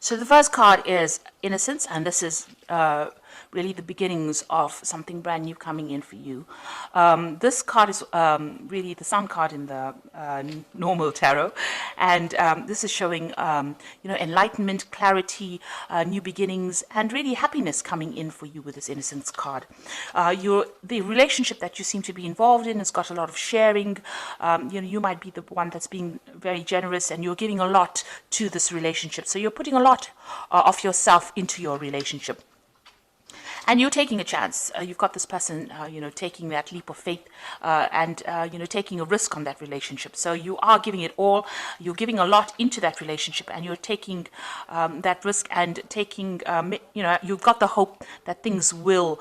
So the first card is Innocence, and this is really the beginnings of something brand new coming in for you. This card is really the Sun card in the normal tarot, and this is showing enlightenment, clarity, new beginnings, and really happiness coming in for you with this Innocence card. The relationship that you seem to be involved in has got a lot of sharing. You might be the one that's being very generous, and you're giving a lot to this relationship. So you're putting a lot of yourself into your relationship. And you're taking a chance. You've got this person, taking that leap of faith and taking a risk on that relationship. So you are giving it all. You're giving a lot into that relationship, and you're taking that risk and taking, you've got the hope that things will,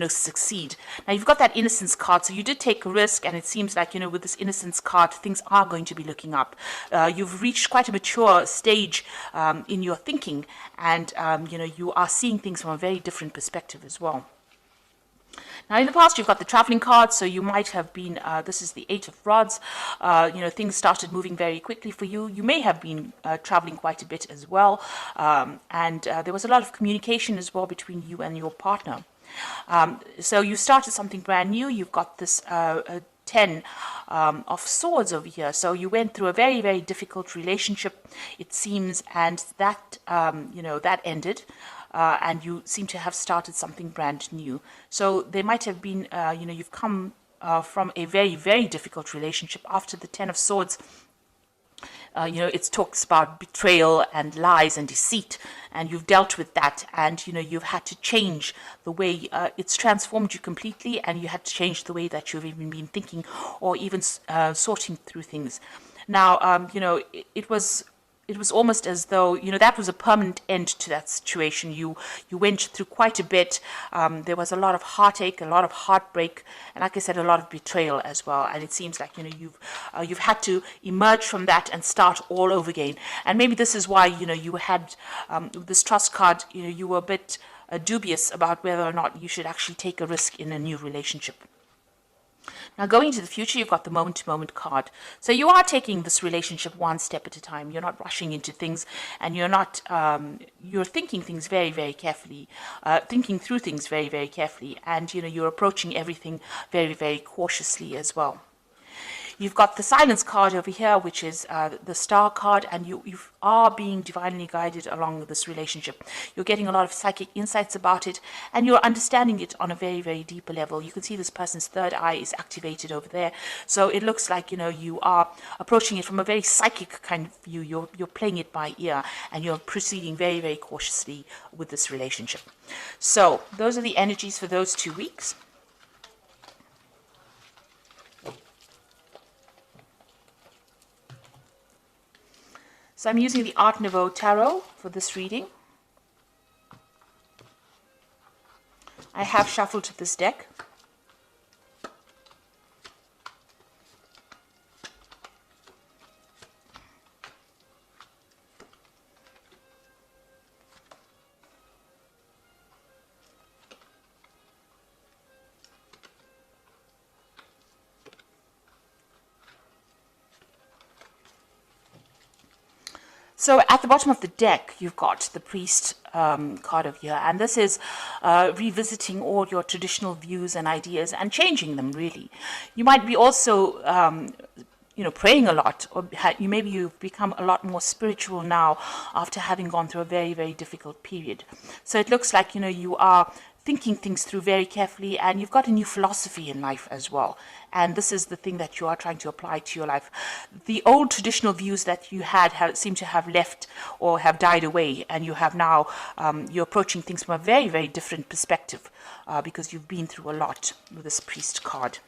succeed. Now, you've got that Innocence card. So you did take a risk, and it seems like, with this Innocence card, things are going to be looking up. You've reached quite a mature stage in your thinking, and, you are seeing things from a very different perspective as well. Now, in the past, you've got the traveling card, so you might have been, this is the Eight of Rods, things started moving very quickly for you. You may have been traveling quite a bit as well, and there was a lot of communication as well between you and your partner. So you started something brand new. You've got this 10 of Swords over here. So you went through a very, very difficult relationship, it seems, and that, that ended. And you seem to have started something brand new. So there might have been, you've come from a very, very difficult relationship. After the 10 of Swords, it talks about betrayal and lies and deceit, and you've dealt with that, and you've had to change the way it's transformed you completely, and you had to change the way that you've even been thinking or even sorting through things. Now, it was almost as though, that was a permanent end to that situation. You went through quite a bit. There was a lot of heartache, a lot of heartbreak, and like I said, a lot of betrayal as well. And it seems like, you've had to emerge from that and start all over again. And maybe this is why, you had this Trust card, you were a bit dubious about whether or not you should actually take a risk in a new relationship. Now, going into the future, you've got the moment-to-moment card. So you are taking this relationship one step at a time. You're not rushing into things, and you're not, you're thinking things very, very carefully, thinking through things very, very carefully, and, you're approaching everything very, very cautiously as well. You've got the Silence card over here, which is the Star card, and you are being divinely guided along this relationship. You're getting a lot of psychic insights about it, and you're understanding it on a very, very deeper level. You can see this person's third eye is activated over there. So it looks like, you are approaching it from a very psychic kind of view. You're playing it by ear, and you're proceeding very, very cautiously with this relationship. So those are the energies for those 2 weeks. So I'm using the Art Nouveau Tarot for this reading. I have shuffled this deck. So at the bottom of the deck, you've got the Priest card over here, and this is revisiting all your traditional views and ideas and changing them, really. You might be also, praying a lot, or maybe you've become a lot more spiritual now after having gone through a very, very difficult period. So it looks like, you are thinking things through very carefully, and you've got a new philosophy in life as well. And this is the thing that you are trying to apply to your life. The old traditional views that you had seem to have left or have died away, and you have now, you're approaching things from a very, very different perspective because you've been through a lot with this Priest card.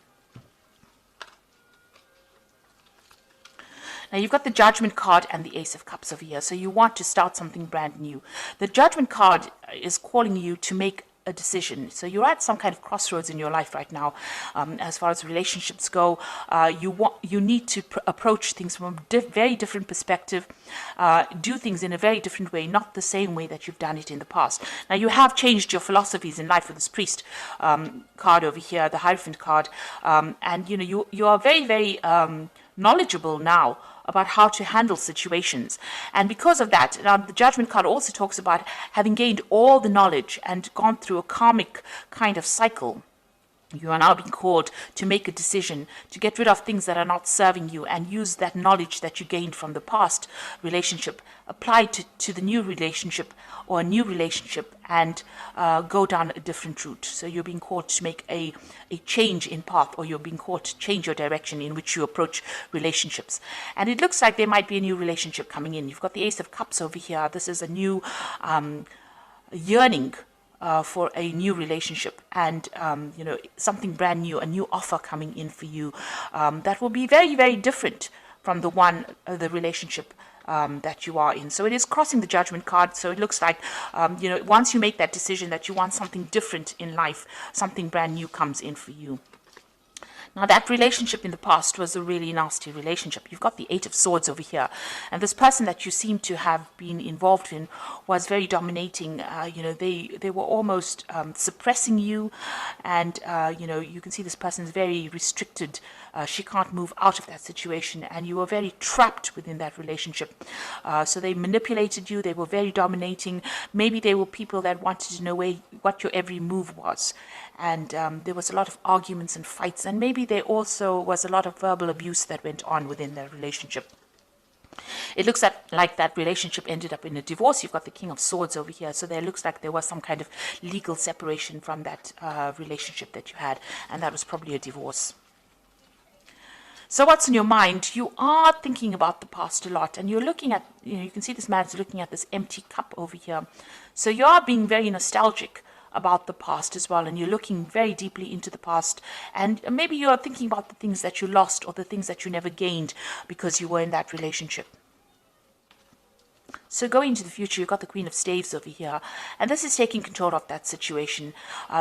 Now, you've got the Judgment card and the Ace of Cups over here, so you want to start something brand new. The Judgment card is calling you to make a decision. So you're at some kind of crossroads in your life right now. As far as relationships go, you need to approach things from a very different perspective, do things in a very different way, not the same way that you've done it in the past. Now, you have changed your philosophies in life with this Priest card over here, the Hierophant card, and you are very, very knowledgeable now about how to handle situations. And because of that, now the Judgment card also talks about having gained all the knowledge and gone through a karmic kind of cycle. You are now being called to make a decision, to get rid of things that are not serving you and use that knowledge that you gained from the past relationship, apply to the new relationship or a new relationship, and go down a different route. So you're being called to make a change in path, or you're being called to change your direction in which you approach relationships. And it looks like there might be a new relationship coming in. You've got the Ace of Cups over here. This is a new yearning for a new relationship, and something brand new, a new offer coming in for you that will be very, very different from the relationship that you are in. So it is crossing the Judgment card. So it looks like once you make that decision that you want something different in life, something brand new comes in for you. Now, that relationship in the past was a really nasty relationship. You've got the Eight of Swords over here. And this person that you seem to have been involved in was very dominating. They were almost suppressing you. And, you can see this person is very restricted. She can't move out of that situation. And you were very trapped within that relationship. So they manipulated you. They were very dominating. Maybe they were people that wanted to know what your every move was. And there was a lot of arguments and fights, and maybe there also was a lot of verbal abuse that went on within their relationship. It looks like that relationship ended up in a divorce. You've got the King of Swords over here, so there looks like there was some kind of legal separation from that relationship that you had, and that was probably a divorce. So what's in your mind? You are thinking about the past a lot, and you're looking at, you can see this man is looking at this empty cup over here. So you are being very nostalgic about the past as well, and you're looking very deeply into the past, and maybe you're thinking about the things that you lost or the things that you never gained because you were in that relationship. So going into the future, you've got the Queen of Staves over here, and this is taking control of that situation.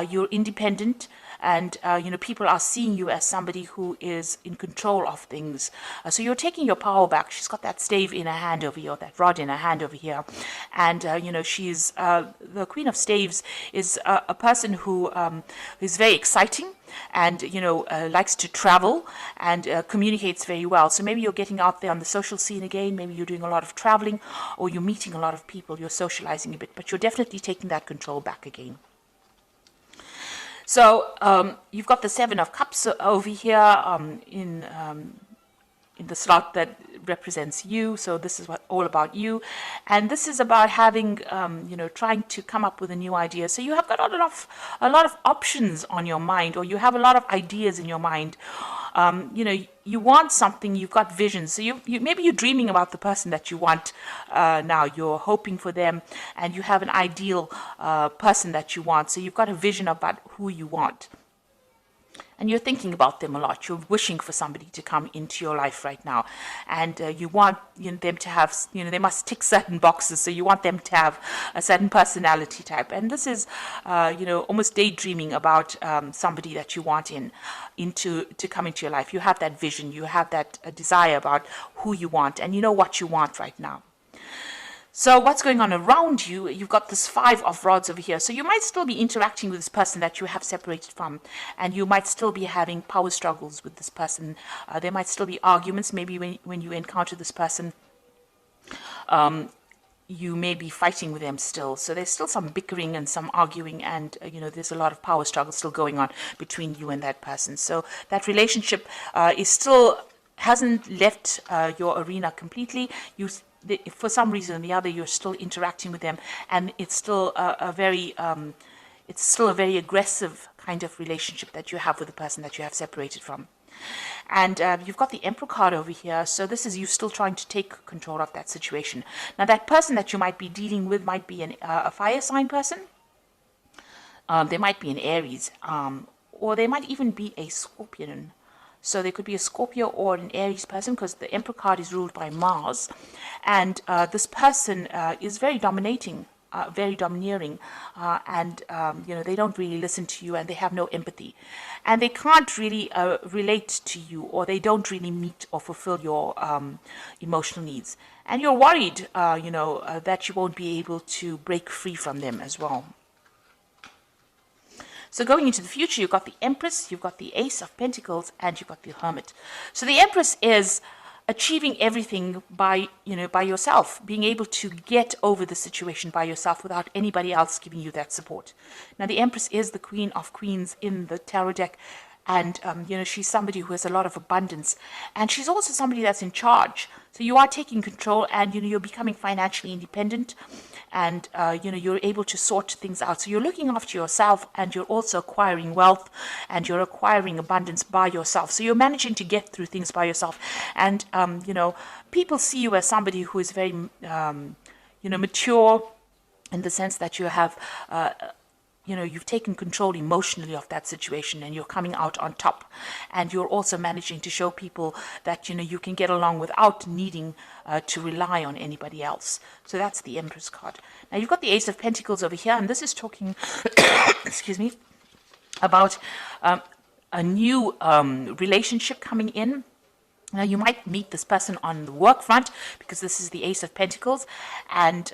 You're independent, and people are seeing you as somebody who is in control of things. So you're taking your power back. She's got that stave in her hand over here, that rod in her hand over here, and she's the Queen of Staves is a person who is very exciting, and likes to travel and communicates very well. So maybe you're getting out there on the social scene again. Maybe you're doing a lot of traveling, or you're meeting a lot of people. You're socializing a bit, but you're definitely taking that control back again. So you've got the Seven of Cups over here in the slot that represents you. So this is all about you, and this is about having trying to come up with a new idea. So you have got a lot of options on your mind, or you have a lot of ideas in your mind. You want something, you've got visions. So you maybe you're dreaming about the person that you want now. You're hoping for them, and you have an ideal person that you want. So you've got a vision about who you want. And you're thinking about them a lot. You're wishing for somebody to come into your life right now. And you want them to have, they must tick certain boxes. So you want them to have a certain personality type. And this is, almost daydreaming about somebody that you want to come into your life. You have that vision. You have that desire about who you want. And you know what you want right now. So what's going on around you? You've got this Five of Rods over here. So you might still be interacting with this person that you have separated from, and you might still be having power struggles with this person. There might still be arguments. Maybe when you encounter this person, you may be fighting with them still. So there's still some bickering and some arguing, and there's a lot of power struggle still going on between you and that person. So that relationship hasn't left your arena completely. For some reason or the other, you're still interacting with them, and it's still a very aggressive kind of relationship that you have with the person that you have separated from. And you've got the Emperor card over here, so this is you still trying to take control of that situation. Now, that person that you might be dealing with might be a fire sign person. They might be an Aries, or they might even be a Scorpion. So there could be a Scorpio or an Aries person, because the Emperor card is ruled by Mars. And this person is very dominating, very domineering, and they don't really listen to you, and they have no empathy. And they can't really relate to you, or they don't really meet or fulfill your emotional needs. And you're worried, that you won't be able to break free from them as well. So going into the future, you've got the Empress, you've got the Ace of Pentacles, and you've got the Hermit. So the Empress is achieving everything by, by yourself, being able to get over the situation by yourself without anybody else giving you that support. Now, the Empress is the Queen of Queens in the tarot deck, and she's somebody who has a lot of abundance, and she's also somebody that's in charge. So you are taking control, and you're becoming financially independent, and you're able to sort things out. So you're looking after yourself, and you're also acquiring wealth, and you're acquiring abundance by yourself. So you're managing to get through things by yourself, and people see you as somebody who is very mature, in the sense that you have you've taken control emotionally of that situation, and you're coming out on top. And you're also managing to show people that, you can get along without needing to rely on anybody else. So that's the Empress card. Now, you've got the Ace of Pentacles over here, and this is talking, excuse me, about a new relationship coming in. Now, you might meet this person on the work front, because this is the Ace of Pentacles, and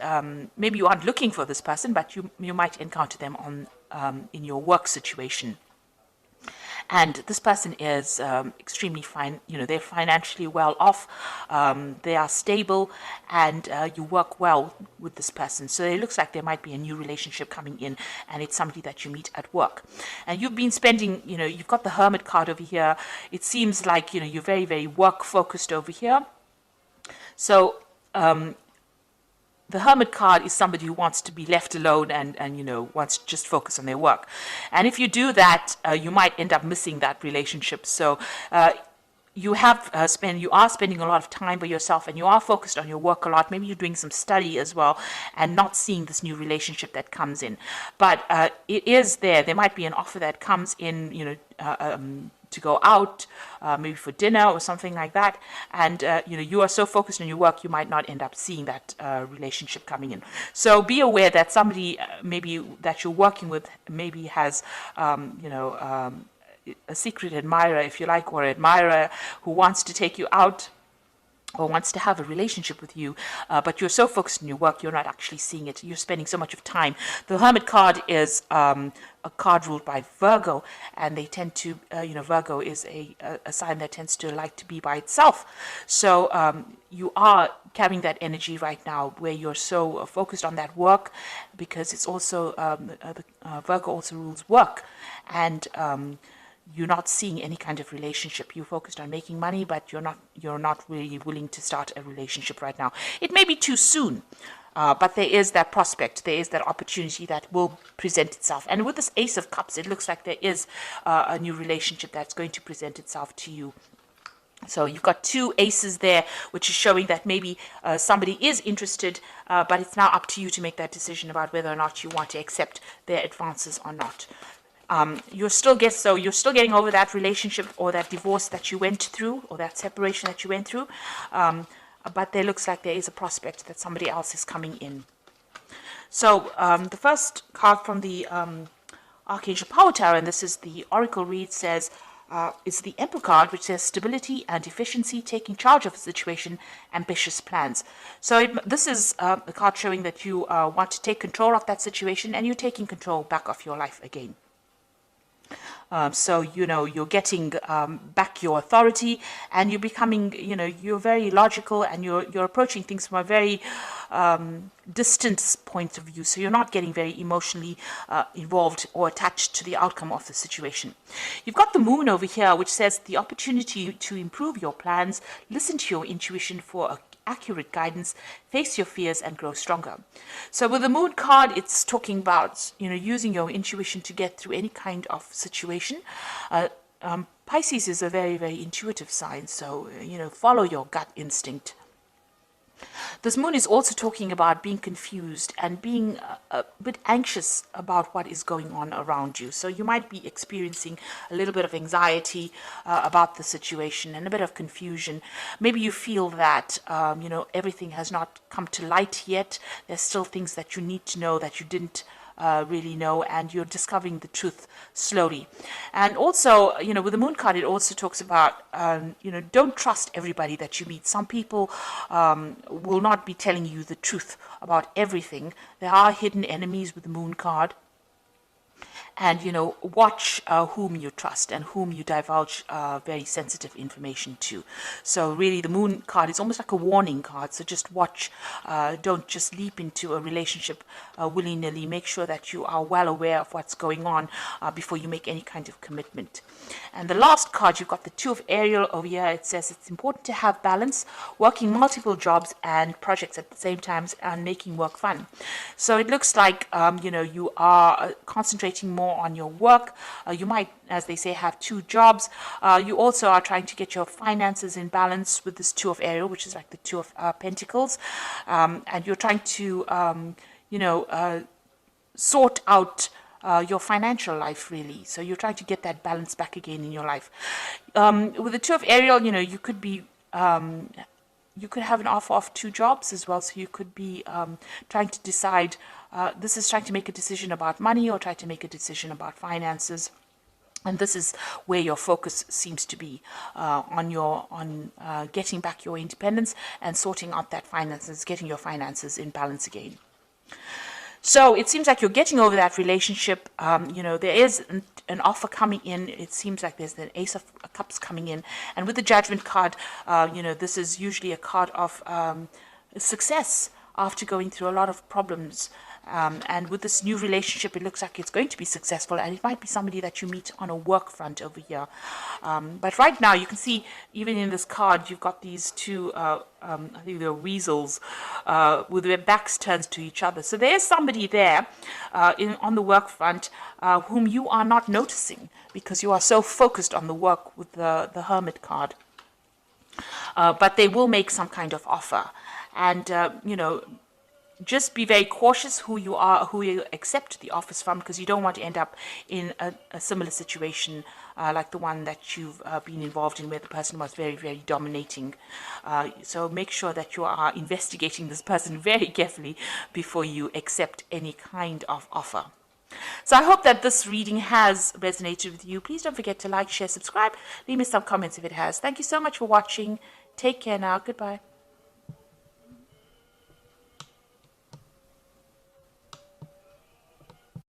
maybe you aren't looking for this person, but you might encounter them on in your work situation. And this person is extremely fine. They're financially well off. They are stable, and you work well with this person. So it looks like there might be a new relationship coming in, and it's somebody that you meet at work. And you've been spending, you've got the Hermit card over here. It seems like, you're very, very work focused over here. So, the Hermit card is somebody who wants to be left alone and wants to just focus on their work. And if you do that, you might end up missing that relationship. So you are spending a lot of time by yourself, and you are focused on your work a lot. Maybe you're doing some study as well, and not seeing this new relationship that comes in. But it is there. There might be an offer that comes in, to go out, maybe for dinner or something like that, and you are so focused on your work, you might not end up seeing that relationship coming in. So be aware that somebody maybe that you're working with maybe has a secret admirer, if you like, or admirer who wants to take you out or wants to have a relationship with you, but you're so focused on your work, you're not actually seeing it. You're spending so much of time. The Hermit card is a card ruled by Virgo, and they tend to, Virgo is a sign that tends to like to be by itself. So you are carrying that energy right now, where you're so focused on that work, because it's also, Virgo also rules work, and you're not seeing any kind of relationship. You're focused on making money, but you're not really willing to start a relationship right now. It may be too soon, but there is that prospect, there is that opportunity that will present itself. And with this Ace of Cups, it looks like there is a new relationship that's going to present itself to you. So you've got two aces there, which is showing that maybe somebody is interested, but it's now up to you to make that decision about whether or not you want to accept their advances or not. You're still getting over that relationship or that divorce that you went through, or that separation that you went through, but there looks like there is a prospect that somebody else is coming in. So the first card from the Archangel Power Tower, and this is the Oracle read, says it's the Emperor card, which says stability and efficiency, taking charge of a situation, ambitious plans. So this is a card showing that you want to take control of that situation, and you're taking control back of your life again. So, you're getting back your authority, and you're becoming, you're very logical, and you're approaching things from a very distant point of view. So you're not getting very emotionally involved or attached to the outcome of the situation. You've got the Moon over here, which says the opportunity to improve your plans, listen to your intuition for accurate guidance, face your fears, and grow stronger. So with the Moon card, it's talking about, using your intuition to get through any kind of situation. Pisces is a very, very intuitive sign, so, follow your gut instinct. This Moon is also talking about being confused and being a bit anxious about what is going on around you. So you might be experiencing a little bit of anxiety about the situation and a bit of confusion. Maybe you feel that, everything has not come to light yet. There's still things that you need to know that you didn't really know, and you're discovering the truth slowly. And also, with the Moon card, it also talks about, don't trust everybody that you meet. Some people will not be telling you the truth about everything. There are hidden enemies with the Moon card. and watch whom you trust and whom you divulge very sensitive information to. So really the Moon card is almost like a warning card, so just watch. Don't just leap into a relationship willy-nilly. Make sure that you are well aware of what's going on before you make any kind of commitment. And the last card, you've got the Two of Ariel over here. It says it's important to have balance, working multiple jobs and projects at the same time, and making work fun. So it looks like you are concentrating more on your work. You might, as they say, have two jobs. You also are trying to get your finances in balance with this Two of Ariel, which is like the Two of Pentacles, and you're trying to sort out your financial life, really. So you're trying to get that balance back again in your life. With the Two of Ariel, you could be you could have an offer of two jobs as well. So you could be trying to decide. This is trying to make a decision about money, or try to make a decision about finances. And this is where your focus seems to be on getting back your independence and sorting out that finances, getting your finances in balance again. So it seems like you're getting over that relationship. There is an offer coming in. It seems like there's an Ace of Cups coming in. And with the Judgment card, this is usually a card of success after going through a lot of problems. And with this new relationship, it looks like it's going to be successful, and it might be somebody that you meet on a work front over here. But right now, you can see, even in this card, you've got these two, I think they're weasels, with their backs turned to each other. So there's somebody there on the work front whom you are not noticing because you are so focused on the work with the Hermit card. But they will make some kind of offer. And, just be very cautious who you accept the offers from, because you don't want to end up in a similar situation like the one that you've been involved in, where the person was very, very dominating. So make sure that you are investigating this person very carefully before you accept any kind of offer. So I hope that this reading has resonated with you. Please don't forget to like, share, subscribe. Leave me some comments if it has. Thank you so much for watching. Take care now. Goodbye.